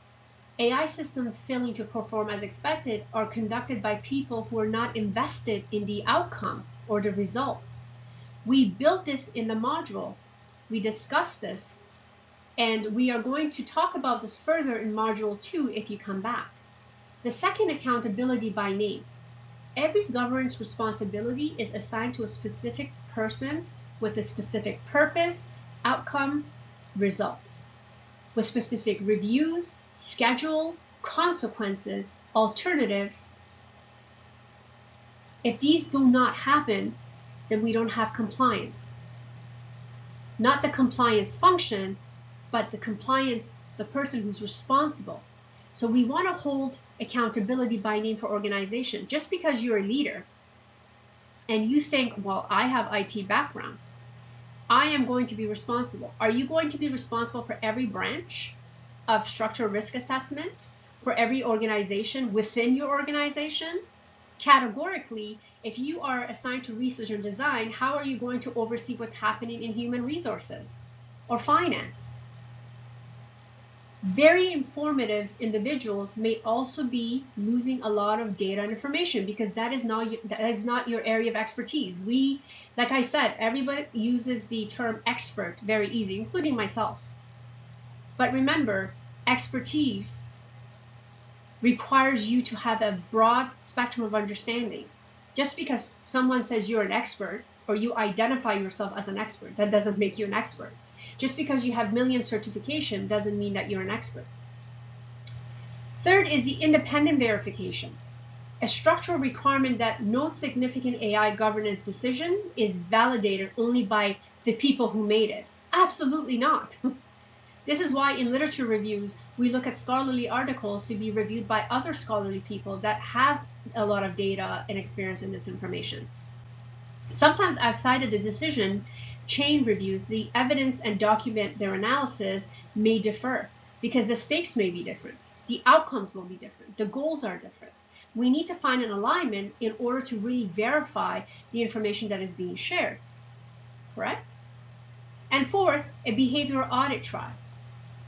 AI systems failing to perform as expected are conducted by people who are not invested in the outcome or the results. We built this in the module. We discussed this, and we are going to talk about this further in module 2 if you come back. The second, accountability by name. Every governance responsibility is assigned to a specific person with a specific purpose, outcome, results, with specific reviews, schedule, consequences, alternatives. If these do not happen, then we don't have compliance. Not the compliance function, but the compliance, the person who's responsible. So we want to hold accountability by name for organization. Just because you're a leader and you think, well, I have IT background, I am going to be responsible. Are you going to be responsible for every branch of structural risk assessment, for every organization within your organization? Categorically, if you are assigned to research and design, how are you going to oversee what's happening in human resources or finance? Very informative individuals may also be losing a lot of data and information because that is not your area of expertise. Like I said, everybody uses the term expert very easy, including myself. But remember, expertise requires you to have a broad spectrum of understanding. Just because someone says you're an expert or you identify yourself as an expert, that doesn't make you an expert. Just because you have million certification doesn't mean that you're an expert. Third is the independent verification, a structural requirement that no significant AI governance decision is validated only by the people who made it. Absolutely not. This is why in literature reviews, we look at scholarly articles to be reviewed by other scholarly people that have a lot of data and experience in this information. Sometimes outside of the decision chain reviews, the evidence and document their analysis may differ because the stakes may be different. The outcomes will be different. The goals are different. We need to find an alignment in order to really verify the information that is being shared, correct? And fourth, a behavioral audit trail,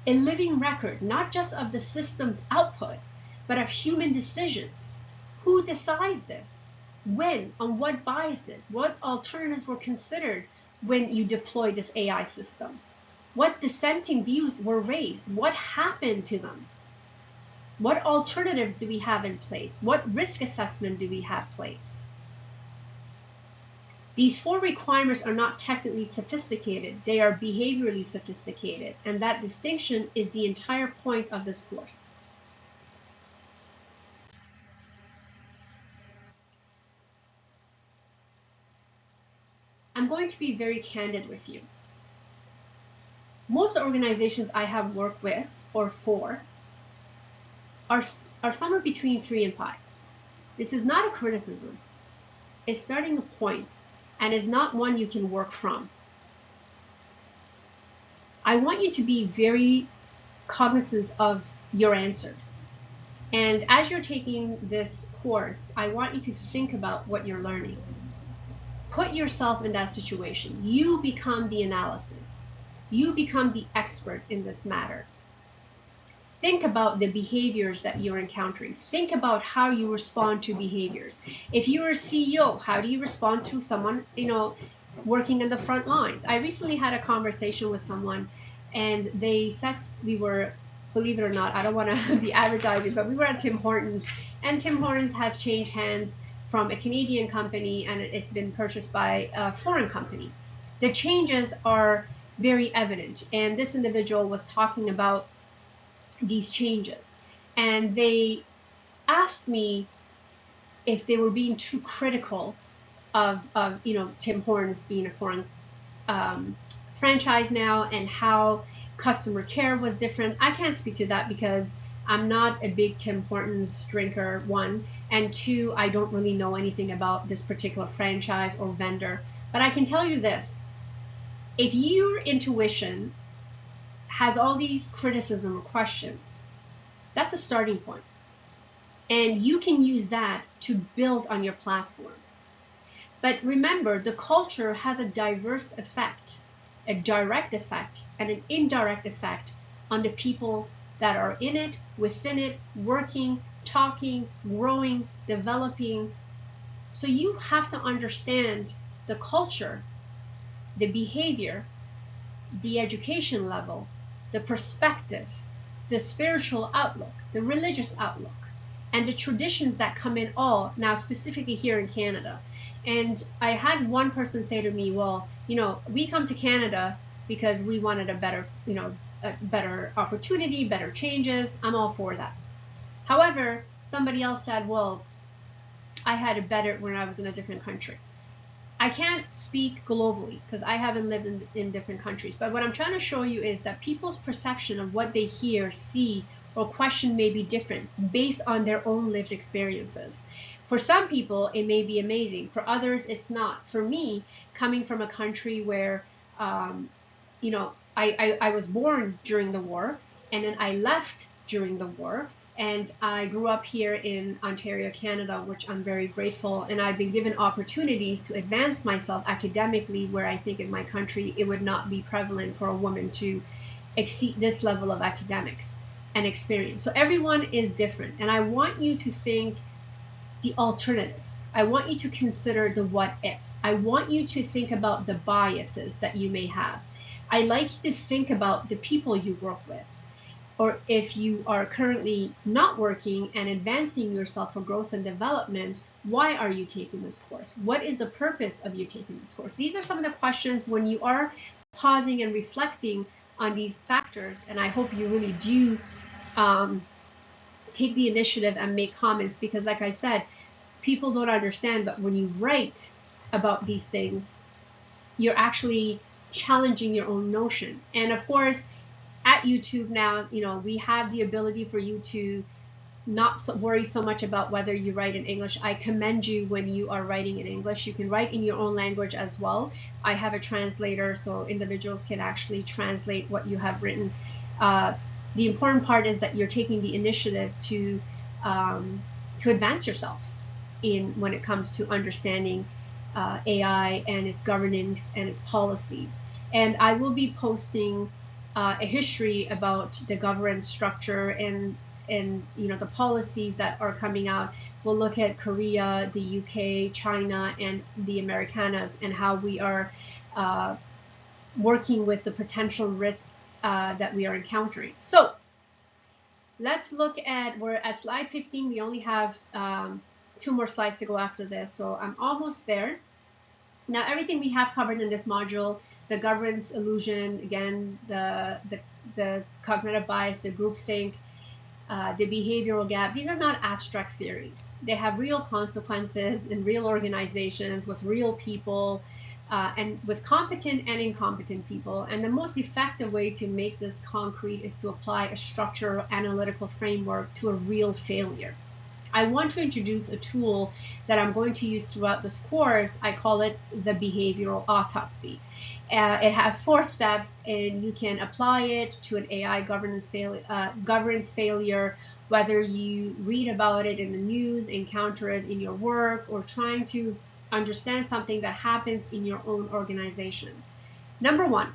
a living record, not just of the system's output, but of human decisions. Who decides this? When? On what biases? What alternatives were considered when you deploy this AI system? What dissenting views were raised? What happened to them? What alternatives do we have in place? What risk assessment do we have in place? These 4 requirements are not technically sophisticated. They are behaviorally sophisticated, and that distinction is the entire point of this course. I'm going to be very candid with you. Most organizations I have worked with or for are somewhere between 3 and 5. This is not a criticism. It's starting a point, and is not one you can work from. I want you to be very cognizant of your answers. And as you're taking this course, I want you to think about what you're learning. Put yourself in that situation. You become the analysis. You become the expert in this matter. Think about the behaviors that you're encountering. Think about how you respond to behaviors. If you're a CEO, how do you respond to someone, working in the front lines? I recently had a conversation with someone, and they said we were, believe it or not, I don't want to be advertising, but we were at Tim Hortons, and Tim Hortons has changed hands from a Canadian company, and it's been purchased by a foreign company. The changes are very evident, and this individual was talking about these changes, and they asked me if they were being too critical of Tim Hortons being a foreign franchise now, and how customer care was different. I can't speak to that because I'm not a big Tim Hortons drinker, one, and two, I don't really know anything about this particular franchise or vendor. But I can tell you this: if your intuition has all these criticism or questions, that's a starting point. And you can use that to build on your platform. But remember, the culture has a diverse effect, a direct effect and an indirect effect on the people that are in it, within it, working, talking, growing, developing. So you have to understand the culture, the behavior, the education level, the perspective, the spiritual outlook, the religious outlook, and the traditions that come in all, now specifically here in Canada. And I had one person say to me, well, we come to Canada because we wanted a better opportunity, better changes. I'm all for that. However, somebody else said, well, I had it better when I was in a different country. I can't speak globally because I haven't lived in different countries. But what I'm trying to show you is that people's perception of what they hear, see, or question may be different based on their own lived experiences. For some people, it may be amazing. For others, it's not. For me, coming from a country where, I was born during the war, and then I left during the war, and I grew up here in Ontario, Canada, which I'm very grateful. And I've been given opportunities to advance myself academically, where I think in my country, it would not be prevalent for a woman to exceed this level of academics and experience. So everyone is different. And I want you to think the alternatives. I want you to consider the what ifs. I want you to think about the biases that you may have. I like you to think about the people you work with. Or if you are currently not working and advancing yourself for growth and development, why are you taking this course? What is the purpose of you taking this course? These are some of the questions when you are pausing and reflecting on these factors. And I hope you really do take the initiative and make comments, because like I said, people don't understand, but when you write about these things, you're actually challenging your own notion. And of course, at YouTube now, we have the ability for you to not worry so much about whether you write in English. I commend you when you are writing in English. You can write in your own language as well. I have a translator, so individuals can actually translate what you have written. The important part is that you're taking the initiative to advance yourself when it comes to understanding AI and its governance and its policies. And I will be posting a history about the governance structure and the policies that are coming out. We'll look at Korea, the UK, China, and the Americanas, and how we are working with the potential risk that we are encountering. So let's look at, we're at slide 15. We only have 2 more slides to go after this, so I'm almost there. Now, everything we have covered in this module, the governance illusion, again, the cognitive bias, the groupthink, the behavioral gap, these are not abstract theories. They have real consequences in real organizations with real people, and with competent and incompetent people. And the most effective way to make this concrete is to apply a structural analytical framework to a real failure. I want to introduce a tool that I'm going to use throughout this course. I call it the behavioral autopsy. It has 4 steps, and you can apply it to an AI governance failure, whether you read about it in the news, encounter it in your work, or trying to understand something that happens in your own organization. Number 1,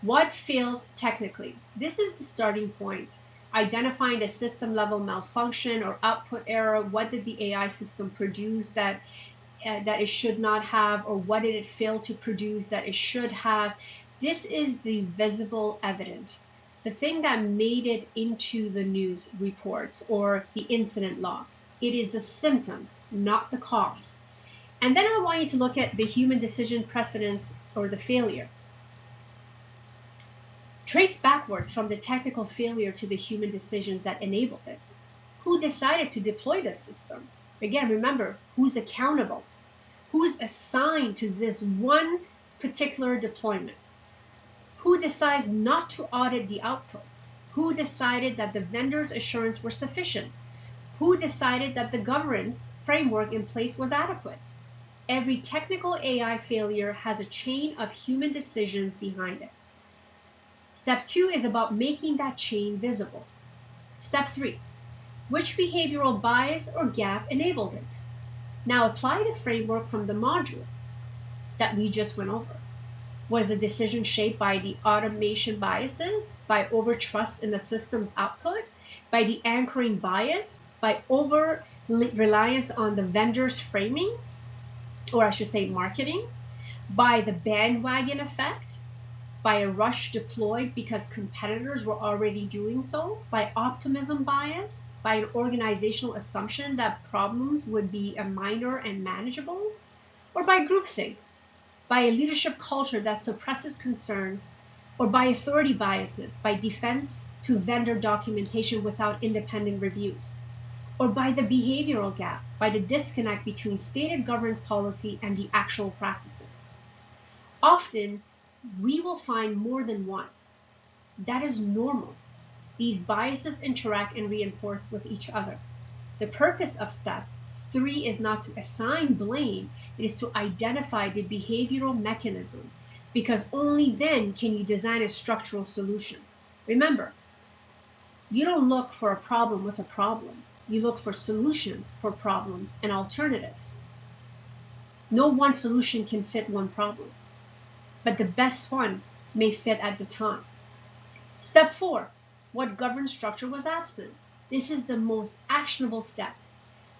what failed technically? This is the starting point. Identifying the system level malfunction or output error. What did the AI system produce that it should not have, or what did it fail to produce that it should have? This is the visible evidence, the thing that made it into the news reports or the incident log. It is the symptoms, not the cause. And then I want you to look at the human decision precedence or the failure. Trace backwards from the technical failure to the human decisions that enabled it. Who decided to deploy this system? Again, remember, who's accountable? Who's assigned to this one particular deployment? Who decides not to audit the outputs? Who decided that the vendor's assurance were sufficient? Who decided that the governance framework in place was adequate? Every technical AI failure has a chain of human decisions behind it. Step 2 is about making that chain visible. Step 3, which behavioral bias or gap enabled it? Now apply the framework from the module that we just went over. Was the decision shaped by the automation biases, by overtrust in the system's output, by the anchoring bias, by over reliance on the vendor's framing, or I should say marketing, by the bandwagon effect, by a rush deployed because competitors were already doing so, by optimism bias, by an organizational assumption that problems would be minor and manageable, or by groupthink, by a leadership culture that suppresses concerns, or by authority biases, by defense to vendor documentation without independent reviews, or by the behavioral gap, by the disconnect between stated governance policy and the actual practices. Often, we will find more than one. That is normal. These biases interact and reinforce with each other. The purpose of step 3 is not to assign blame, it is to identify the behavioral mechanism, because only then can you design a structural solution. Remember, you don't look for a problem with a problem. You look for solutions for problems and alternatives. No one solution can fit one problem, but the best one may fit at the time. Step 4, what governance structure was absent? This is the most actionable step.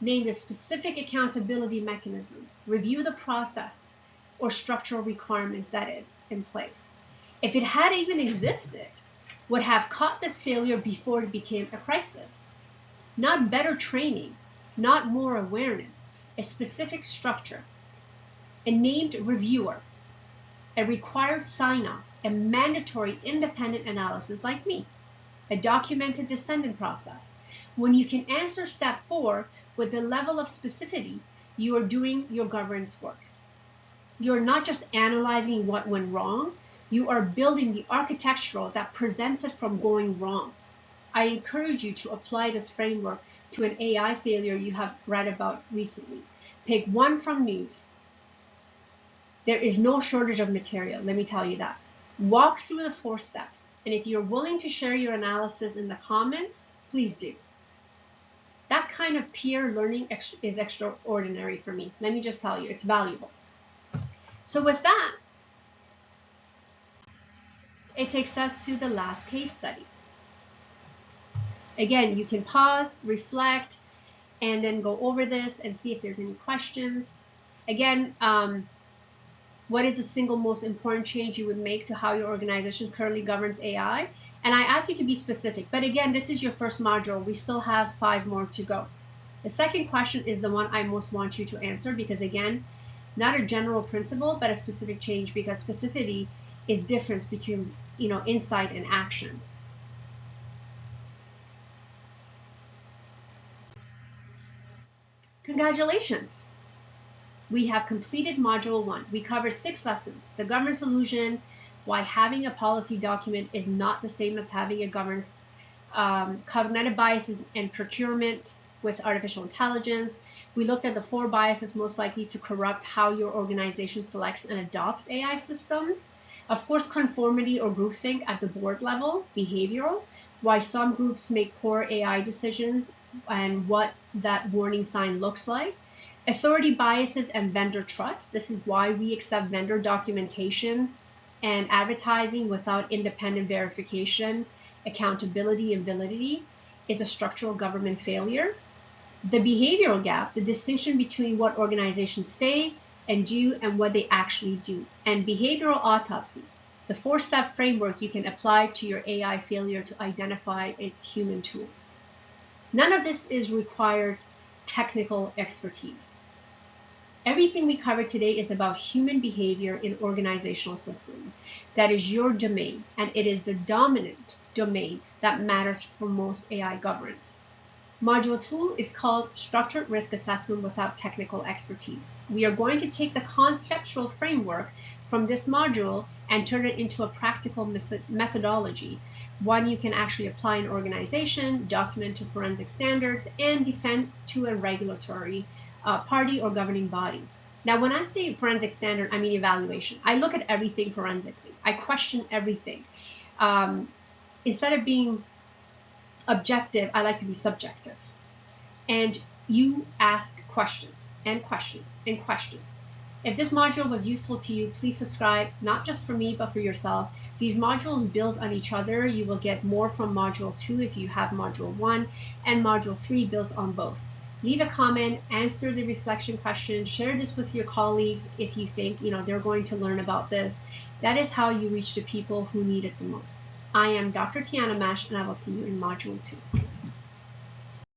Name the specific accountability mechanism. Review the process or structural requirements that is in place. If it had even existed, would have caught this failure before it became a crisis. Not better training, not more awareness, a specific structure, a named reviewer, a required sign-off, a mandatory independent analysis like me, a documented descendant process. When you can answer step 4 with the level of specificity, you are doing your governance work. You're not just analyzing what went wrong, you are building the architectural that prevents it from going wrong. I encourage you to apply this framework to an AI failure you have read about recently. Pick one from news. There is no shortage of material, let me tell you that. Walk through the 4 steps, and if you're willing to share your analysis in the comments, please do. That kind of peer learning is extraordinary for me. Let me just tell you, it's valuable. So with that, it takes us to the last case study. Again, you can pause, reflect, and then go over this and see if there's any questions. Again, what is the single most important change you would make to how your organization currently governs AI? And I ask you to be specific, but again, this is your first module. We still have 5 more to go. The second question is the one I most want you to answer because again, not a general principle, but a specific change because specificity is difference between, insight and action. Congratulations. We have completed module 1. We covered 6 lessons. The governance illusion, why having a policy document is not the same as having a governance, cognitive biases and procurement with artificial intelligence. We looked at the 4 biases most likely to corrupt how your organization selects and adopts AI systems. Of course, conformity or groupthink at the board level, behavioral, why some groups make poor AI decisions and what that warning sign looks like. Authority biases and vendor trust. This is why we accept vendor documentation and advertising without independent verification, accountability, and validity is a structural government failure. The behavioral gap, the distinction between what organizations say and do and what they actually do. And behavioral autopsy, the 4-step framework you can apply to your AI failure to identify its human tools. None of this is required technical expertise. Everything we covered today is about human behavior in organizational systems. That is your domain, and it is the dominant domain that matters for most AI governance. Module 2 is called Structured Risk Assessment Without Technical Expertise. We are going to take the conceptual framework from this module and turn it into a practical methodology, one you can actually apply in organization, document to forensic standards, and defend to a regulatory party or governing body. Now, when I say forensic standard, I mean evaluation. I look at everything forensically. I question everything. Instead of being objective, I like to be subjective. And you ask questions and questions and questions. If this module was useful to you, please subscribe, not just for me, but for yourself. These modules build on each other. You will get more from module 2 if you have module 1, and module 3 builds on both. Leave a comment, answer the reflection question, share this with your colleagues if you think they're going to learn about this. That is how you reach the people who need it the most. I am Dr. Tiana Mash, and I will see you in module 2.